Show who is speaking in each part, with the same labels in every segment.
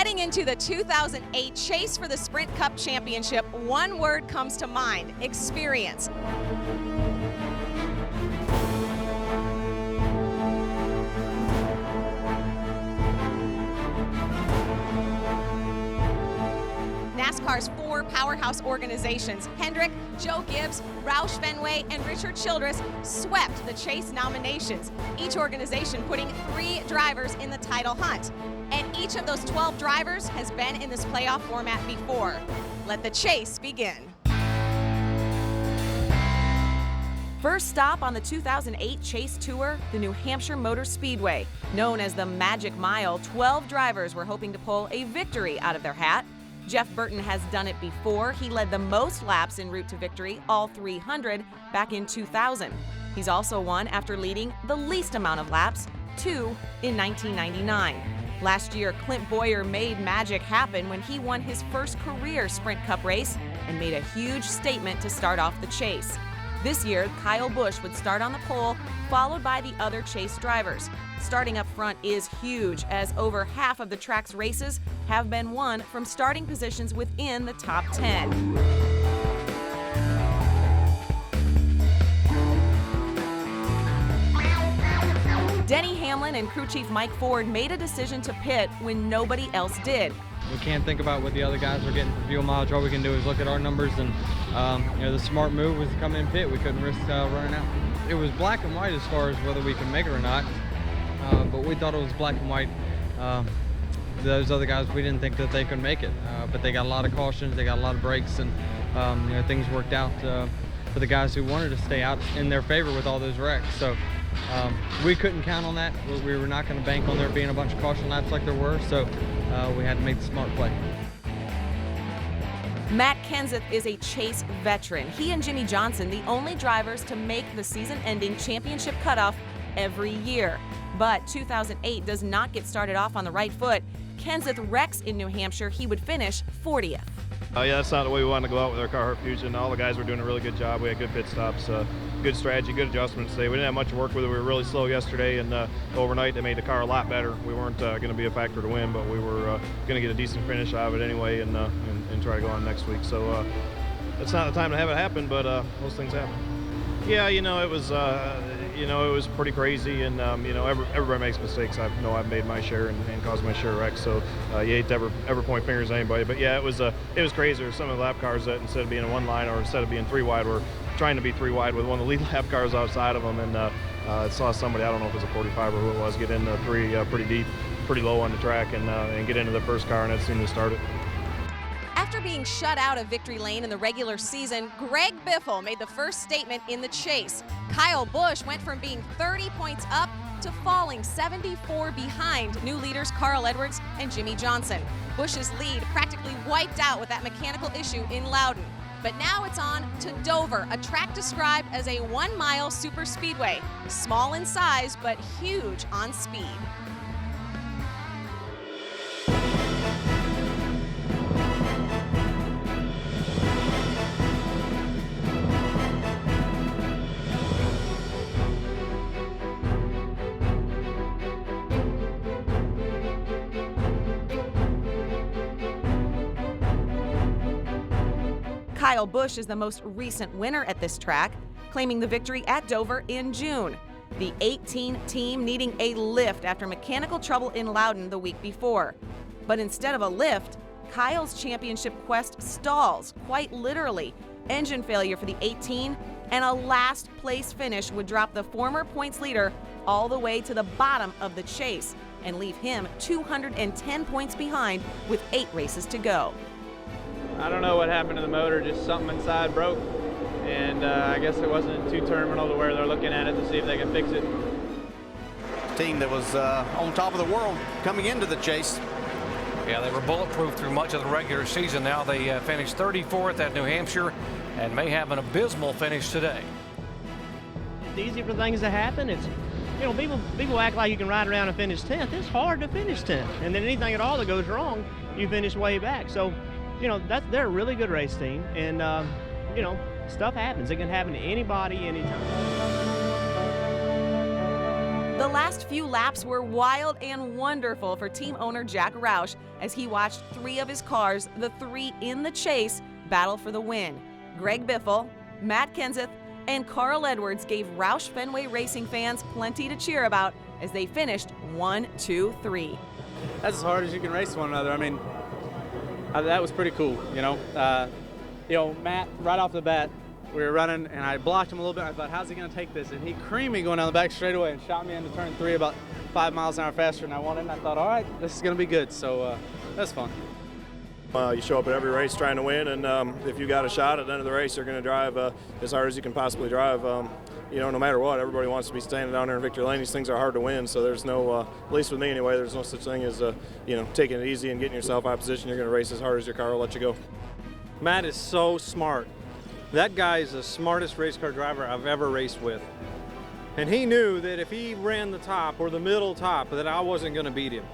Speaker 1: Heading into the 2008 Chase for the Sprint Cup Championship, one word comes to mind: experience. NASCAR's four powerhouse organizations, Hendrick, Joe Gibbs, Roush Fenway, and Richard Childress, swept the Chase nominations, each organization putting 3 drivers in the title hunt. And each of those 12 drivers has been in this playoff format before. Let the chase begin. First stop on the 2008 Chase Tour, the New Hampshire Motor Speedway. Known as the Magic Mile, 12 drivers were hoping to pull a victory out of their hat. Jeff Burton has done it before. He led the most laps en route to victory, all 300, back in 2000. He's also won after leading the least amount of laps, 2 in 1999. Last year, Clint Boyer made magic happen when he won his first career Sprint Cup race and made a huge statement to start off the chase. This year, Kyle Busch would start on the pole, followed by the other Chase drivers. Starting up front is huge, as over half of the track's races have been won from starting positions within the top 10. Denny Hamlin and crew chief Mike Ford made a decision to pit when nobody else did.
Speaker 2: We can't think about what the other guys are getting for fuel mileage. All we can do is look at our numbers, and the smart move was to come in pit. We couldn't risk running out. It was black and white as far as whether we can make it or not, but we thought it was black and white. Those other guys, we didn't think that they could make it, but they got a lot of cautions, they got a lot of breaks, and things worked out for the guys who wanted to stay out in their favor with all those wrecks. So we couldn't count on that. We were not going to bank on there being a bunch of caution laps like there were, so we had to make the smart play.
Speaker 1: Matt Kenseth is a Chase veteran. He and Jimmy Johnson, the only drivers to make the season-ending championship cutoff every year. But 2008 does not get started off on the right foot. Kenseth wrecks in New Hampshire. He would finish 40th.
Speaker 3: Yeah, that's not the way we wanted to go out with our Carhartt Fusion. All the guys were doing a really good job. We had good pit stops, good strategy, good adjustments today. We didn't have much to work with it. We were really slow yesterday, and overnight they made the car a lot better. We weren't going to be a factor to win, but we were going to get a decent finish out of it anyway, and try to go on next week. So it's not the time to have it happen, but those things happen. Yeah, it was it was pretty crazy, and everybody makes mistakes. I know I've made my share and caused my share of wrecks, so you hate to ever point fingers at anybody. But yeah, it was crazy. There were some of the lap cars that instead of being a one line or instead of being 3 wide, were trying to be 3 wide with one of the lead lap cars outside of them, and I saw somebody, I don't know if it was a 45 or who it was, get into 3 pretty deep, pretty low on the track, and get into the first car, and that seemed to start it.
Speaker 1: After being shut out of victory lane in the regular season, Greg Biffle made the first statement in the chase. Kyle Busch went from being 30 points up to falling 74 behind new leaders Carl Edwards and Jimmy Johnson. Busch's lead practically wiped out with that mechanical issue in Loudon. But now it's on to Dover, a track described as a 1-mile super speedway. Small in size, but huge on speed. Kyle Busch is the most recent winner at this track, claiming the victory at Dover in June. The 18 team needing a lift after mechanical trouble in Loudon the week before. But instead of a lift, Kyle's championship quest stalls, quite literally. Engine failure for the 18, and a last place finish would drop the former points leader all the way to the bottom of the chase and leave him 210 points behind with 8 races to go.
Speaker 4: I don't know what happened to the motor, just something inside broke, and I guess it wasn't too terminal to where they're looking at it to see if they can fix it.
Speaker 5: Team that was on top of the world coming into the chase.
Speaker 6: Yeah, they were bulletproof through much of the regular season. Now they finished 34th at New Hampshire and may have an abysmal finish today.
Speaker 7: It's easy for things to happen. It's, people act like you can ride around and finish 10th. It's hard to finish 10th, and then anything at all that goes wrong, you finish way back. So, they're a really good race team, and stuff happens. It can happen to anybody, anytime.
Speaker 1: The last few laps were wild and wonderful for team owner Jack Roush as he watched 3 of his cars, the 3 in the chase, battle for the win. Greg Biffle, Matt Kenseth, and Carl Edwards gave Roush Fenway Racing fans plenty to cheer about as they finished 1, 2, 3.
Speaker 8: That's as hard as you can race one another. I mean, that was pretty cool, you know. Matt, right off the bat, we were running, and I blocked him a little bit. I thought, how's he going to take this? And he creamed me going down the back straightaway and shot me into turn 3 about 5 miles an hour faster than I wanted. And I thought, all right, this is going to be good. So that's fun.
Speaker 3: You show up at every race trying to win, and if you got a shot at the end of the race, you're going to drive as hard as you can possibly drive. No matter what, everybody wants to be standing down there in victory lane. These things are hard to win, so there's no, at least with me anyway, there's no such thing as, taking it easy and getting yourself out of position. You're going to race as hard as your car will let you go.
Speaker 9: Matt is so smart. That guy is the smartest race car driver I've ever raced with. And he knew that if he ran the top or the middle top, that I wasn't going to beat him.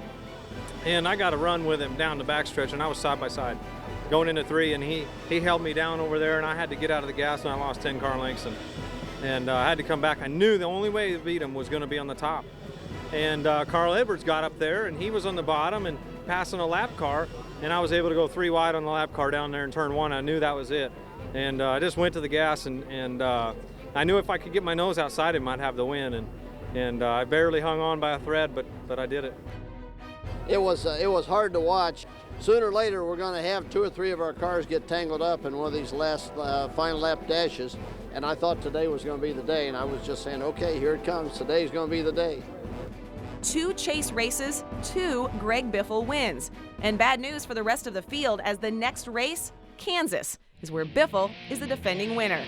Speaker 9: And I got a run with him down the backstretch, and I was side by side going into 3, and he held me down over there, and I had to get out of the gas, and I lost 10 car lengths, and I had to come back. I knew the only way to beat him was going to be on the top. And Carl Edwards got up there, and he was on the bottom and passing a lap car, and I was able to go 3 wide on the lap car down there in turn 1. I knew that was it. And I just went to the gas, and I knew if I could get my nose outside him, I'd have the win. And I barely hung on by a thread, but I did it.
Speaker 10: It was hard to watch. Sooner or later, we're going to have 2 or 3 of our cars get tangled up in one of these last final lap dashes. And I thought today was going to be the day, and I was just saying, okay, here it comes. Today's going to be the day.
Speaker 1: 2 chase races, 2 Greg Biffle wins. And bad news for the rest of the field as the next race, Kansas, is where Biffle is the defending winner.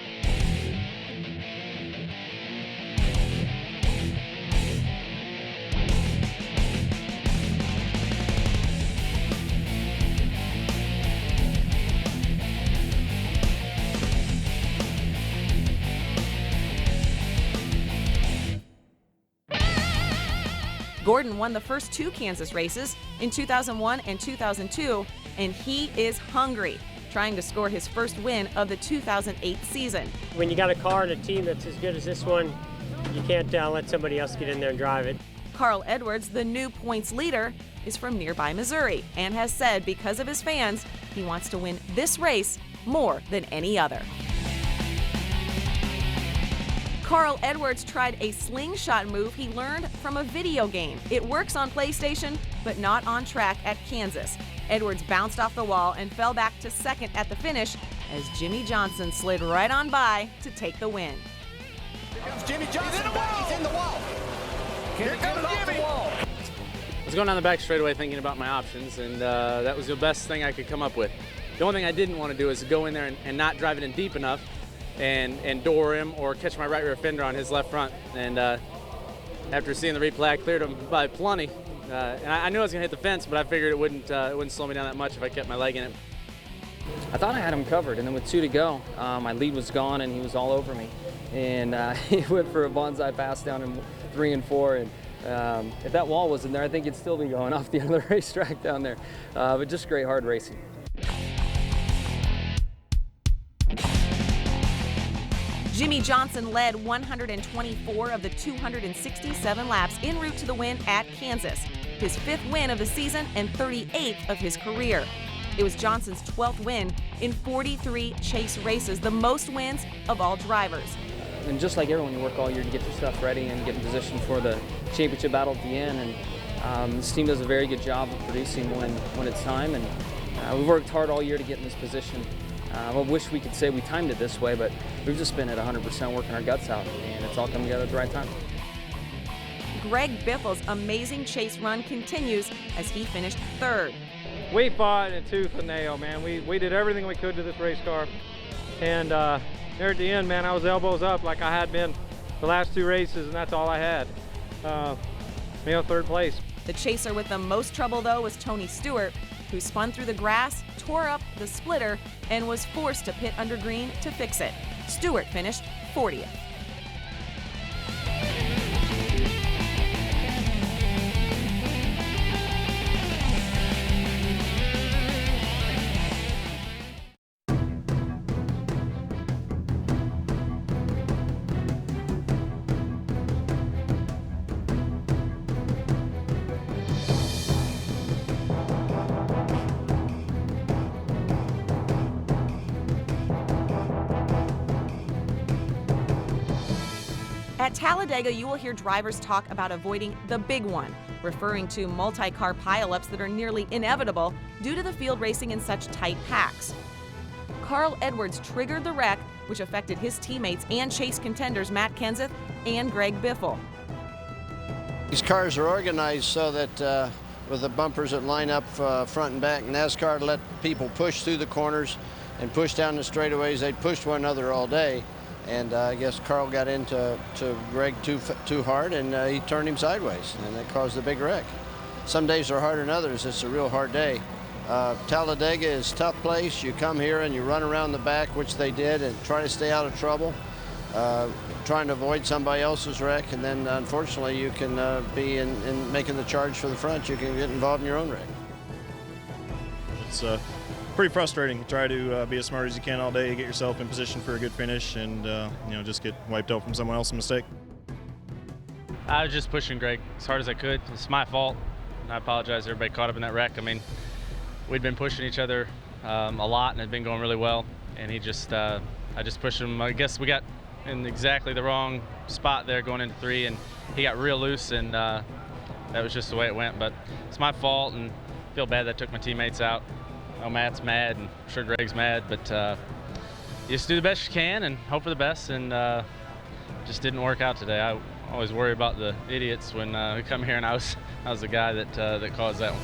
Speaker 1: Gordon won the first 2 Kansas races in 2001 and 2002, and he is hungry, trying to score his first win of the 2008 season.
Speaker 11: When you got a car and a team that's as good as this one, you can't let somebody else get in there and drive it.
Speaker 1: Carl Edwards, the new points leader, is from nearby Missouri and has said because of his fans, he wants to win this race more than any other. Carl Edwards tried a slingshot move he learned from a video game. It works on PlayStation, but not on track at Kansas. Edwards bounced off the wall and fell back to second at the finish as Jimmy Johnson slid right on by to take the win.
Speaker 5: Here comes Jimmy Johnson. He's in the wall.
Speaker 6: Here comes Jimmy.
Speaker 8: I was going down the back straightaway thinking about my options, and that was the best thing I could come up with. The only thing I didn't want to do is go in there and not drive it in deep enough and door him or catch my right rear fender on his left front. And after seeing the replay, I cleared him by plenty. And I knew I was going to hit the fence, but I figured it wouldn't slow me down that much if I kept my leg in it.
Speaker 12: I thought I had him covered, and then with 2 to go, my lead was gone and he was all over me. And he went for a bonsai pass down in 3 and 4. And if that wall wasn't there, I think it'd still be going off the end of the racetrack down there. But just great hard racing.
Speaker 1: Jimmy Johnson led 124 of the 267 laps en route to the win at Kansas, his 5th win of the season and 38th of his career. It was Johnson's 12th win in 43 chase races, the most wins of all drivers.
Speaker 12: And just like everyone, you work all year to get your stuff ready and get in position for the championship battle at the end. And this team does a very good job of producing when it's time. And we've worked hard all year to get in this position. I wish we could say we timed it this way, but we've just been at 100% working our guts out, and it's all come together at the right time.
Speaker 1: Greg Biffle's amazing chase run continues as he finished 3rd.
Speaker 9: We fought in tooth and nail, man. We did everything we could to this race car. And there at the end, man, I was elbows up like I had been the last 2 races, and that's all I had. 3rd place.
Speaker 1: The chaser with the most trouble, though, was Tony Stewart, who spun through the grass, tore up the splitter, and was forced to pit under green to fix it. Stewart finished 40th. At Talladega, you will hear drivers talk about avoiding the big one, referring to multi-car pileups that are nearly inevitable due to the field racing in such tight packs. Carl Edwards triggered the wreck, which affected his teammates and chase contenders Matt Kenseth and Greg Biffle.
Speaker 10: These cars are organized so that with the bumpers that line up front and back, NASCAR let people push through the corners and push down the straightaways. They pushed one another all day. And I guess Carl got into Greg too hard, and he turned him sideways, and that caused the big wreck. Some days are harder than others. It's a real hard day. Talladega is a tough place. You come here and you run around the back, which they did, and try to stay out of trouble, trying to avoid somebody else's wreck, and then unfortunately you can be in making the charge for the front. You can get involved in your own wreck.
Speaker 3: It's pretty frustrating. You try to be as smart as you can all day, get yourself in position for a good finish, and just get wiped out from someone else's mistake.
Speaker 8: I was just pushing Greg as hard as I could. It's my fault. I apologize to everybody caught up in that wreck. I mean, we'd been pushing each other a lot, and it had been going really well. And he just, I just pushed him. I guess we got in exactly the wrong spot there going into 3, and he got real loose, and that was just the way it went. But it's my fault, and I feel bad that I took my teammates out. I know Matt's mad, and I'm sure Greg's mad, but you just do the best you can and hope for the best, and just didn't work out today. I always worry about the idiots when we come here, and I was the guy that caused that one.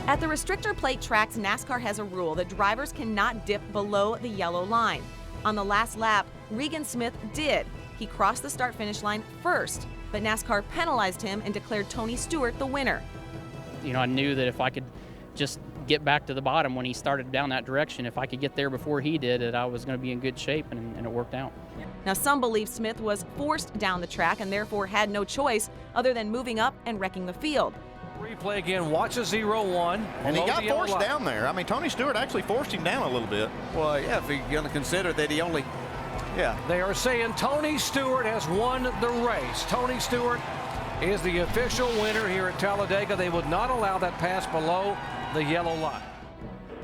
Speaker 1: At the restrictor plate tracks, NASCAR has a rule that drivers cannot dip below the yellow line. On the last lap, Regan Smith did. He crossed the start-finish line first, but NASCAR penalized him and declared Tony Stewart the winner.
Speaker 13: You know, I knew that if I could just get back to the bottom when he started down that direction, if I could get there before he did, that I was going to be in good shape, and it worked out.
Speaker 1: Now, some believe Smith was forced down the track and therefore had no choice other than moving up and wrecking the field.
Speaker 6: Replay again, watch a 0-1.
Speaker 5: And he got forced down there. I mean, Tony Stewart actually forced him down a little bit. Well, yeah, if you're going to consider that he only, yeah.
Speaker 6: They are saying Tony Stewart has won the race. Tony Stewart is the official winner here at Talladega. They would not allow that pass below the yellow line.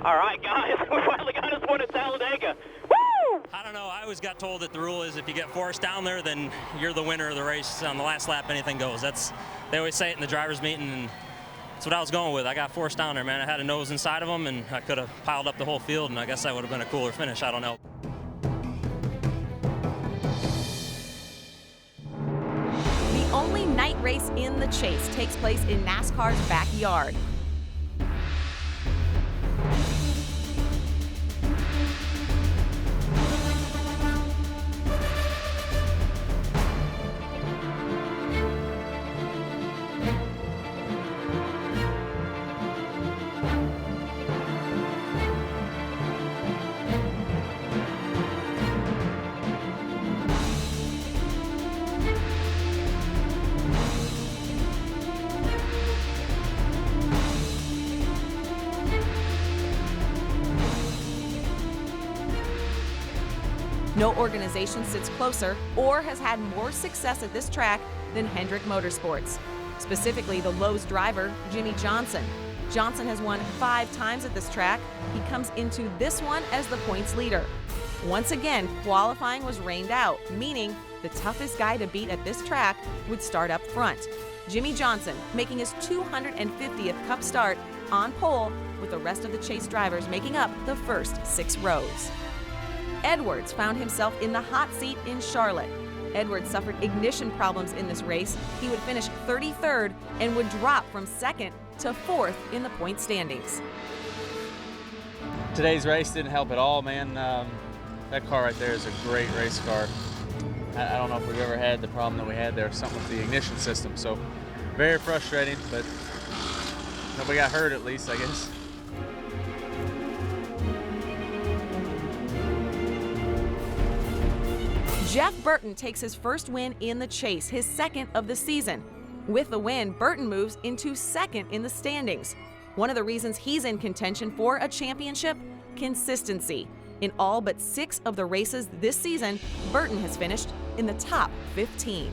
Speaker 14: All right, guys, we finally got us one at Talladega. Woo!
Speaker 15: I don't know. I always got told that the rule is if you get forced down there, then you're the winner of the race. On the last lap, anything goes. They always say it in the driver's meeting, and that's what I was going with. I got forced down there, man. I had a nose inside of them, and I could have piled up the whole field, and I guess that would have been a cooler finish. I don't know.
Speaker 1: The only night race in the chase takes place in NASCAR's backyard. No organization sits closer or has had more success at this track than Hendrick Motorsports, specifically the Lowe's driver, Jimmy Johnson. Johnson has won 5 times at this track. He comes into this one as the points leader. Once again, qualifying was rained out, meaning the toughest guy to beat at this track would start up front. Jimmy Johnson making his 250th Cup start on pole, with the rest of the chase drivers making up the first 6 rows. Edwards found himself in the hot seat in Charlotte. Edwards suffered ignition problems in this race. He would finish 33rd and would drop from 2nd to 4th in the point standings.
Speaker 8: Today's race didn't help at all, man. That car right there is a great race car. I don't know if we've ever had the problem that we had there, something with the ignition system. So very frustrating, but nobody got hurt at least, I guess.
Speaker 1: Jeff Burton takes his first win in the chase, his 2nd of the season. With the win, Burton moves into 2nd in the standings. One of the reasons he's in contention for a championship? Consistency. In all but 6 of the races this season, Burton has finished in the top 15.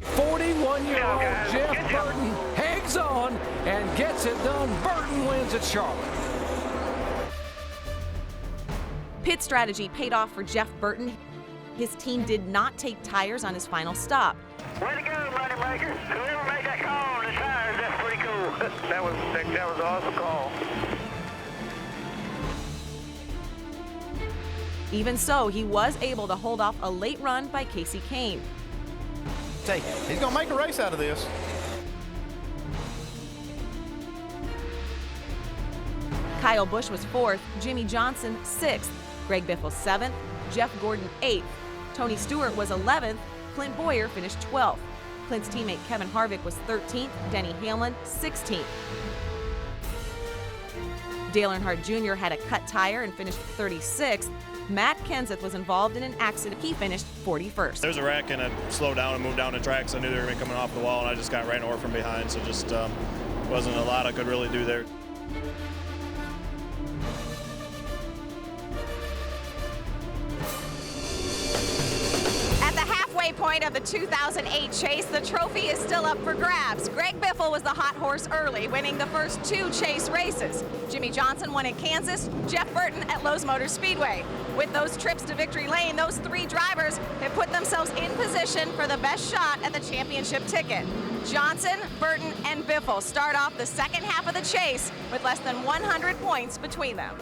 Speaker 6: 41-year-old Jeff Burton hangs on and gets it done. Burton wins at Charlotte.
Speaker 1: Pit strategy paid off for Jeff Burton. His team did not take tires on his final stop.
Speaker 14: Way to go, money maker. Whoever made that call on the tires, that's pretty cool. that was an awesome call.
Speaker 1: Even so, he was able to hold off a late run by Casey Kane.
Speaker 5: He's going to make a race out of this.
Speaker 1: Kyle Busch was 4th, Jimmy Johnson 6th, Greg Biffle 7th, Jeff Gordon 8th, Tony Stewart was 11th, Clint Boyer finished 12th. Clint's teammate Kevin Harvick was 13th, Denny Hamlin 16th. Dale Earnhardt Jr. had a cut tire and finished 36th. Matt Kenseth was involved in an accident. He finished 41st.
Speaker 3: There was a wreck and I slowed down and moved down the track, so I knew they were going to be coming off the wall, and I just got ran over from behind, so just wasn't a lot I could really do there.
Speaker 1: Point of the 2008 chase, the trophy is still up for grabs. Greg Biffle was the hot horse early, winning the first 2 chase races. Jimmy Johnson won at Kansas, Jeff Burton at Lowe's Motor Speedway. With those trips to victory lane, those 3 drivers have put themselves in position for the best shot at the championship ticket. Johnson, Burton, and Biffle start off the second half of the chase with less than 100 points between them.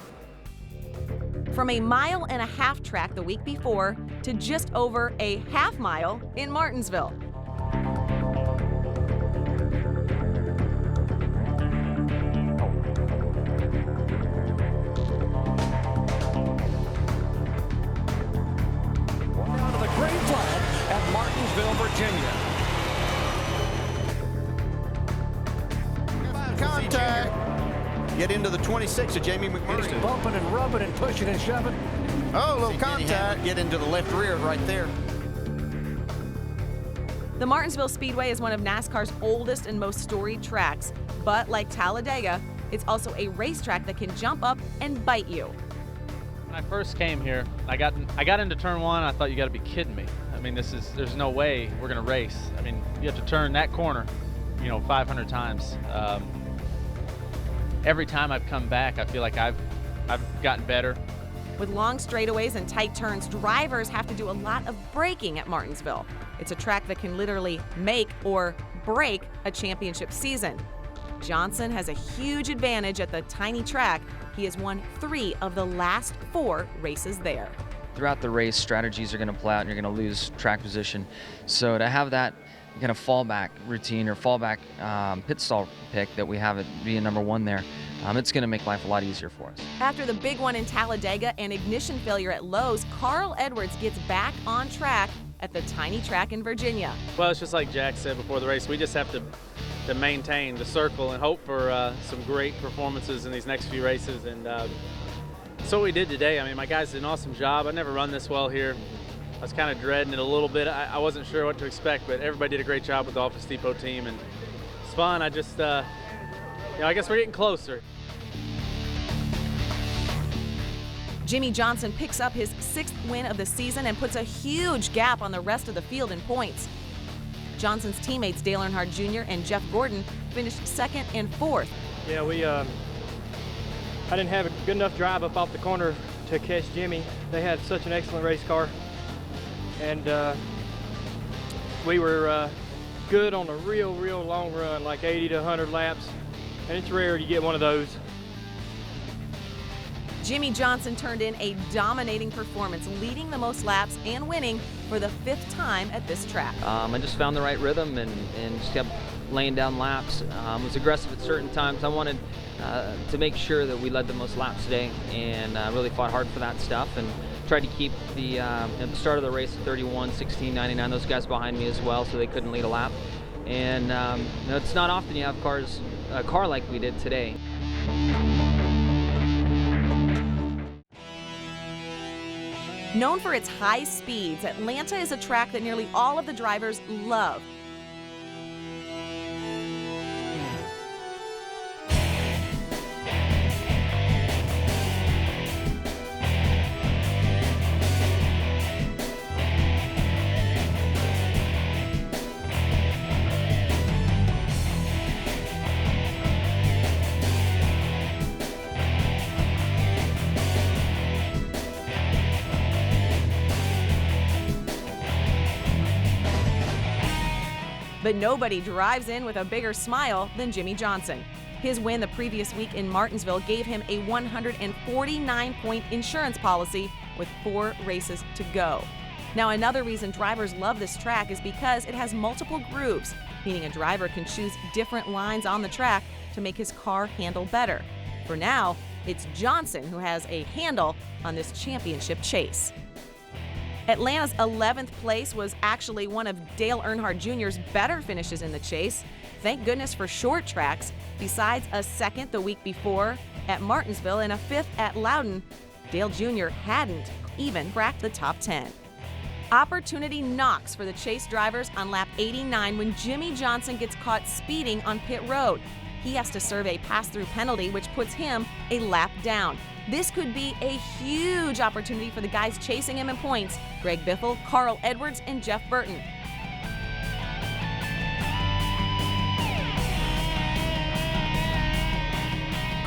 Speaker 1: From a 1.5 mile track the week before to just over a half mile in Martinsville.
Speaker 6: Down to the green flag at Martinsville, Virginia.
Speaker 5: Contact. Get into the 26 of Jamie McMurray.
Speaker 6: Bumping and rubbing and pushing and shoving.
Speaker 5: Oh, a little contact. Get into the left rear right there.
Speaker 1: The Martinsville Speedway is one of NASCAR's oldest and most storied tracks, but like Talladega, it's also a racetrack that can jump up and bite you.
Speaker 8: When I first came here, I got into turn 1. I thought, you got to be kidding me. I mean, there's no way we're going to race. I mean, you have to turn that corner, 500 times. Every time I've come back, I feel like I've gotten better.
Speaker 1: With long straightaways and tight turns, drivers have to do a lot of braking at Martinsville. It's a track that can literally make or break a championship season. Johnson has a huge advantage at the tiny track. He has won 3 of the last 4 races there.
Speaker 12: Throughout the race, strategies are going to play out and you're going to lose track position. So to have that kind of fallback routine or fallback pit stall pick that we have it being number 1 there, it's going to make life a lot easier for us.
Speaker 1: After the big one in Talladega and ignition failure at Lowe's, Carl Edwards gets back on track at the tiny track in Virginia.
Speaker 8: Well, it's just like Jack said before the race, we just have to maintain the circle and hope for some great performances in these next few races, and that's what we did today. I mean, my guys did an awesome job. I never run this well here. I was kind of dreading it a little bit. I wasn't sure what to expect, but everybody did a great job with the Office Depot team, and it's fun. I just, I guess we're getting closer.
Speaker 1: Jimmy Johnson picks up his 6th win of the season and puts a huge gap on the rest of the field in points. Johnson's teammates Dale Earnhardt Jr. and Jeff Gordon finished 2nd and 4th.
Speaker 16: Yeah, I didn't have a good enough drive up off the corner to catch Jimmy. They had such an excellent race car. And we were good on a real long run, like 80 to 100 laps. And it's rare you get one of those.
Speaker 1: Jimmy Johnson turned in a dominating performance, leading the most laps and winning for the 5th time at this track.
Speaker 12: I just found the right rhythm and just kept laying down laps. Was aggressive at certain times. I wanted to make sure that we led the most laps today, and really fought hard for that stuff and tried to keep the at the start of the race at 31, 16, 99. Those guys behind me as well, so they couldn't lead a lap. And it's not often you have a car like we did today.
Speaker 1: Known for its high speeds, Atlanta is a track that nearly all of the drivers love. But nobody drives in with a bigger smile than Jimmie Johnson. His win the previous week in Martinsville gave him a 149-point insurance policy with 4 races to go. Now, another reason drivers love this track is because it has multiple grooves, meaning a driver can choose different lines on the track to make his car handle better. For now, it's Johnson who has a handle on this championship chase. Atlanta's 11th place was actually one of Dale Earnhardt Jr.'s better finishes in the chase. Thank goodness for short tracks. Besides a 2nd the week before at Martinsville and a 5th at Loudon, Dale Jr. hadn't even cracked the top 10. Opportunity knocks for the chase drivers on lap 89 when Jimmie Johnson gets caught speeding on pit road. He has to serve a pass-through penalty, which puts him a lap down. This could be a huge opportunity for the guys chasing him in points: Greg Biffle, Carl Edwards, and Jeff Burton.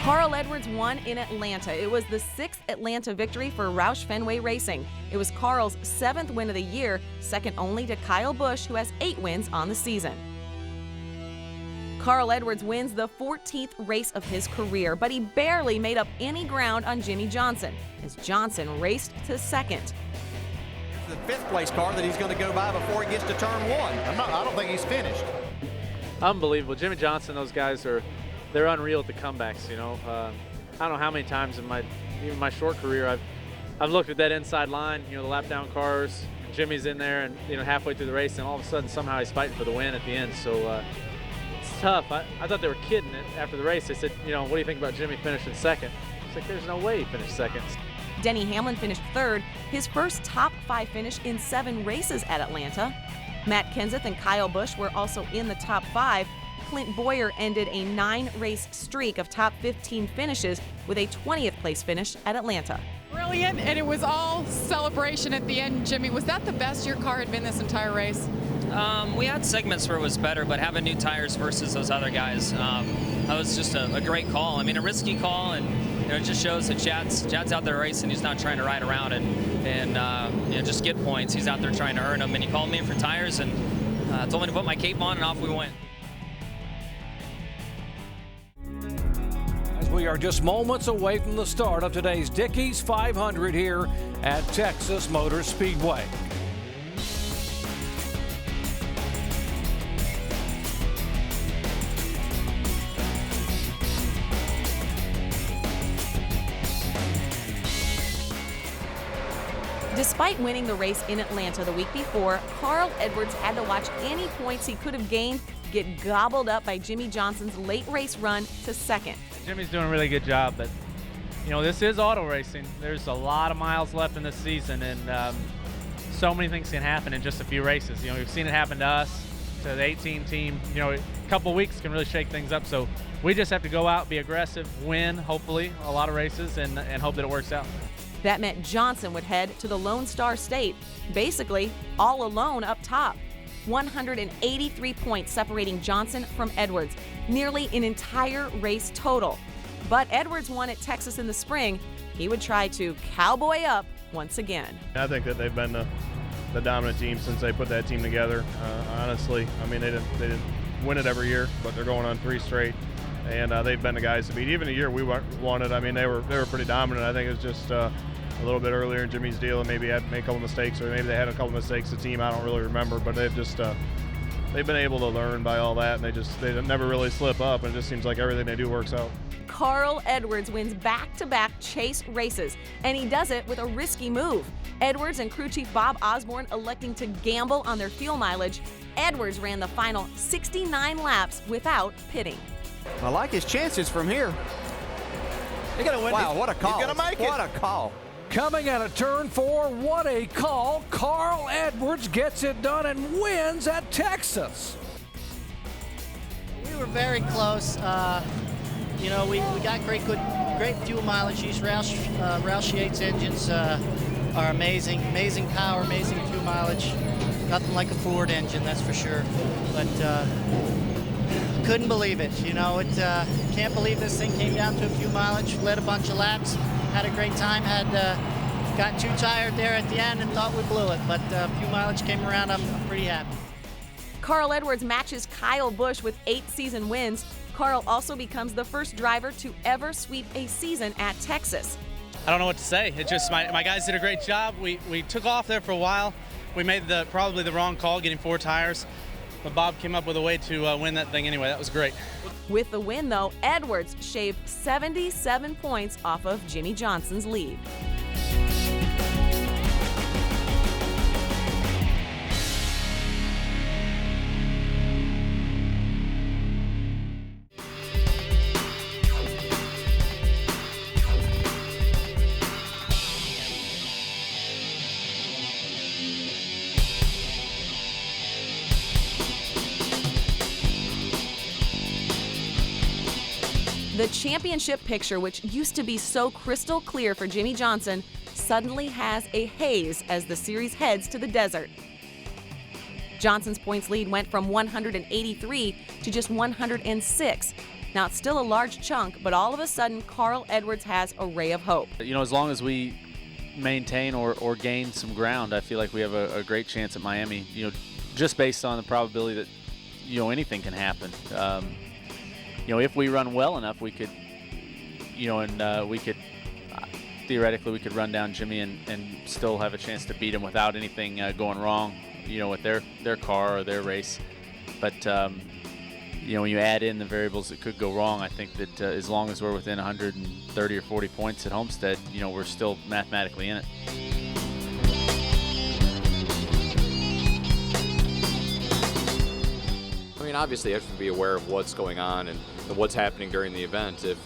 Speaker 1: Carl Edwards won in Atlanta. It was the 6th Atlanta victory for Roush Fenway Racing. It was Carl's 7th win of the year, second only to Kyle Busch, who has 8 wins on the season. Carl Edwards wins the 14th race of his career, but he barely made up any ground on Jimmie Johnson, as Johnson raced to 2nd.
Speaker 5: The 5th place car that he's going to go by before he gets to turn 1. I don't think he's finished.
Speaker 8: Unbelievable. Jimmie Johnson, those guys they're unreal at the comebacks, you know. I don't know how many times in even my short career I've looked at that inside line, you know, the lap down cars, Jimmy's in there and, you know, halfway through the race, and all of a sudden somehow he's fighting for the win at the end. So it's tough. I thought they were kidding it after the race. They said, you know, what do you think about Jimmie finishing 2nd? It's like, there's no way he finished 2nd.
Speaker 1: Denny Hamlin finished 3rd, his first top 5 finish in 7 races at Atlanta. Matt Kenseth and Kyle Busch were also in the top 5. Clint Boyer ended a 9-race streak of top 15 finishes with a 20th place finish at Atlanta.
Speaker 17: Brilliant, and it was all celebration at the end. Jimmy, was that the best your car had been this entire race?
Speaker 18: We had segments where it was better, but having new tires versus those other guys, that was just a great call. I mean, a risky call, and you know, it just shows that Chad's out there racing. He's not trying to ride around and you know, just get points. He's out there trying to earn them, and he called me in for tires and told me to put my cape on, and off we went.
Speaker 6: We are just moments away from the start of today's Dickies 500 here at Texas Motor Speedway.
Speaker 1: Despite winning the race in Atlanta the week before, Carl Edwards had to watch any points he could have gained get gobbled up by Jimmie Johnson's late race run to 2nd.
Speaker 2: Jimmy's doing a really good job, but you know, this is auto racing. There's a lot of miles left in this season, and so many things can happen in just a few races. You know, we've seen it happen to us, to the 18 team. You know, a couple weeks can really shake things up. So we just have to go out, be aggressive, win, hopefully, a lot of races, and hope that it works out.
Speaker 1: That meant Johnson would head to the Lone Star State, basically all alone up top. 183 points separating Johnson from Edwards, nearly an entire race total. But Edwards won at Texas in the spring. He would try to cowboy up once again.
Speaker 3: I think that they've been the dominant team since they put that team together. Honestly, I mean, they didn't win it every year, but they're going on 3 straight, and they've been the guys to beat. Even the year we won it, I mean, they were pretty dominant. I think it was just a little bit earlier in Jimmy's deal, and maybe had made a couple mistakes, or maybe they had a couple mistakes. The team, I don't really remember, but they've just they've been able to learn by all that, and they never really slip up, and it just seems like everything they do works out.
Speaker 1: Carl Edwards wins back-to-back chase races, and he does it with a risky move. Edwards and crew chief Bob Osborne electing to gamble on their fuel mileage. Edwards ran the final 69 laps without pitting.
Speaker 5: I like his chances from here. They're gonna win. Wow, what a call. He's gonna make it. What a call.
Speaker 6: Coming out of turn 4, what a call. Carl Edwards gets it done and wins at Texas.
Speaker 19: We were very close. You know, we got great fuel mileage. These Roush Yates engines are amazing. Amazing power, amazing fuel mileage. Nothing like a Ford engine, that's for sure. But couldn't believe it. You know, can't believe this thing came down to a few mileage. Led a bunch of laps. Had a great time. Got too tired there at the end and thought we blew it. But a few mileage came around. I'm pretty happy.
Speaker 1: Carl Edwards matches Kyle Busch with 8 season wins. Carl also becomes the first driver to ever sweep a season at Texas.
Speaker 8: I don't know what to say. It just my guys did a great job. We took off there for a while. We made probably the wrong call getting 4 tires, but Bob came up with a way to win that thing anyway. That was great.
Speaker 1: With the win, though, Edwards shaved 77 points off of Jimmy Johnson's lead. The championship picture, which used to be so crystal clear for Jimmy Johnson, suddenly has a haze as the series heads to the desert. Johnson's points lead went from 183 to just 106. Now, it's still a large chunk, but all of a sudden, Carl Edwards has a ray of hope.
Speaker 20: You know, as long as we maintain or gain some ground, I feel like we have a great chance at Miami, you know, just based on the probability that, you know, anything can happen. You know, if we run well enough, we could, you know, and we could, theoretically, we could run down Jimmy and still have a chance to beat him without anything going wrong, you know, with their car or their race. But, you know, when you add in the variables that could go wrong, I think that as long as we're within 130 or 40 points at Homestead, you know, we're still mathematically in it.
Speaker 21: I mean, obviously, you have to be aware of what's going on and what's happening during the event. If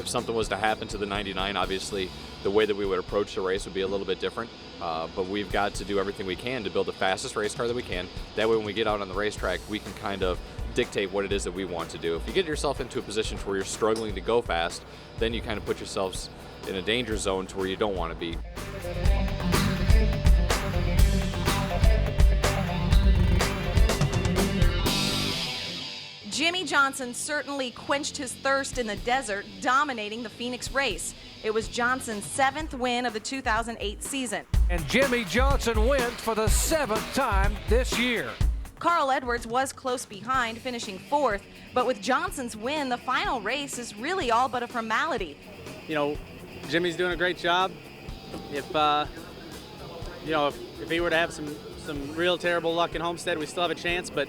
Speaker 21: something was to happen to the 99, obviously, the way that we would approach the race would be a little bit different. But we've got to do everything we can to build the fastest race car that we can. That way, when we get out on the racetrack, we can kind of dictate what it is that we want to do. If you get yourself into a position where you're struggling to go fast, then you kind of put yourselves in a danger zone to where you don't want to be.
Speaker 1: Jimmy Johnson certainly quenched his thirst in the desert, dominating the Phoenix race. It was Johnson's 7th win of the 2008 season.
Speaker 6: And Jimmy Johnson wins for the 7th time this year.
Speaker 1: Carl Edwards was close behind, finishing 4th, but with Johnson's win, the final race is really all but a formality.
Speaker 8: You know, Jimmy's doing a great job. If you know, if he were to have some real terrible luck in Homestead, we still have a chance, but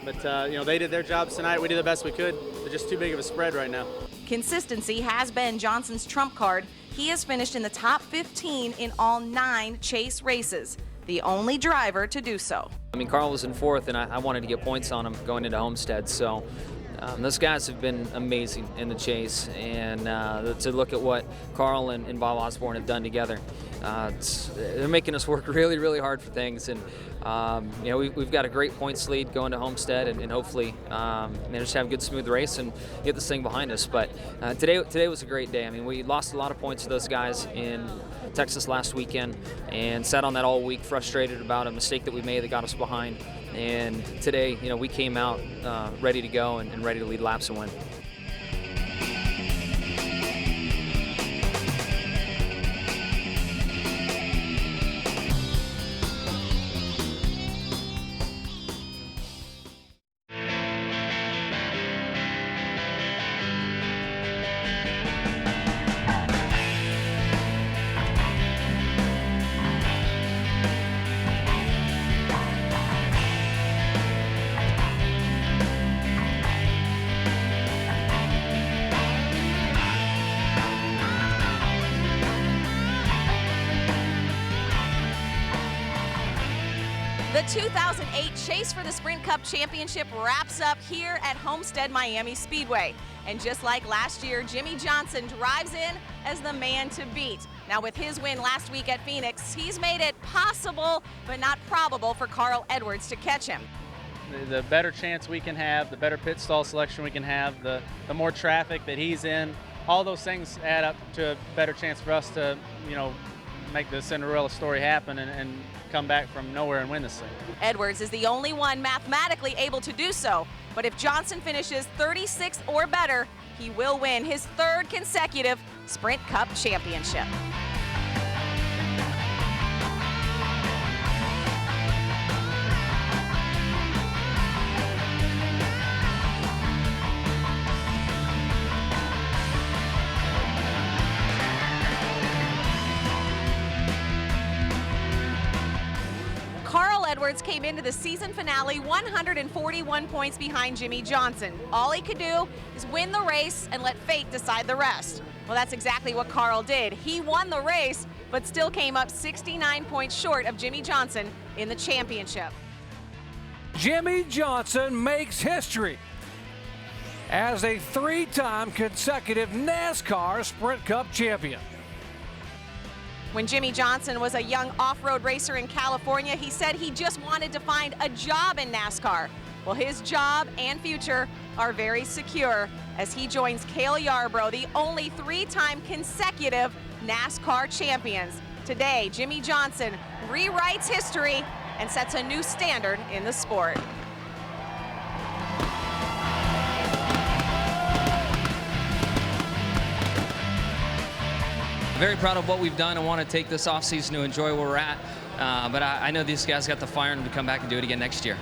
Speaker 8: you know, they did their jobs tonight. We did the best we could. They're just too big of a spread right now.
Speaker 1: Consistency has been Johnson's trump card. He has finished in the top 15 in all 9 chase races, the only driver to do so.
Speaker 12: I mean, Carl was in 4th, and I wanted to get points on him going into Homestead, so those guys have been amazing in the chase, and to look at what Carl and Bob Osborne have done together, they're making us work really, really hard for things, and you know, we've got a great points lead going to Homestead, and hopefully manage to have a good, smooth race and get this thing behind us. But today was a great day. I mean, we lost a lot of points to those guys in Texas last weekend and sat on that all week, frustrated about a mistake that we made that got us behind. And today, you know, we came out ready to go and ready to lead laps and win.
Speaker 1: The 2008 Chase for the Sprint Cup Championship wraps up here at Homestead Miami Speedway. And just like last year, Jimmy Johnson drives in as the man to beat. Now with his win last week at Phoenix, he's made it possible but not probable for Carl Edwards to catch him.
Speaker 8: The better chance we can have, the better pit stall selection we can have, the more traffic that he's in, all those things add up to a better chance for us to, you know, make the Cinderella story happen and come back from nowhere and win this thing.
Speaker 1: Edwards is the only one mathematically able to do so, but if Johnson finishes 36th or better, he will win his 3rd consecutive Sprint Cup championship. Edwards came into the season finale 141 points behind Jimmy Johnson. All he could do is win the race and let fate decide the rest. Well, that's exactly what Carl did. He won the race, but still came up 69 points short of Jimmy Johnson in the championship.
Speaker 6: Jimmy Johnson makes history as a 3-time consecutive NASCAR Sprint Cup champion.
Speaker 1: When Jimmy Johnson was a young off-road racer in California, he said he just wanted to find a job in NASCAR. Well, his job and future are very secure as he joins Cale Yarborough, the only 3-time consecutive NASCAR champions. Today, Jimmy Johnson rewrites history and sets a new standard in the sport.
Speaker 4: Very proud of what we've done and want to take this offseason to enjoy where we're at. But I know these guys got the fire in them to come back and do it again next year.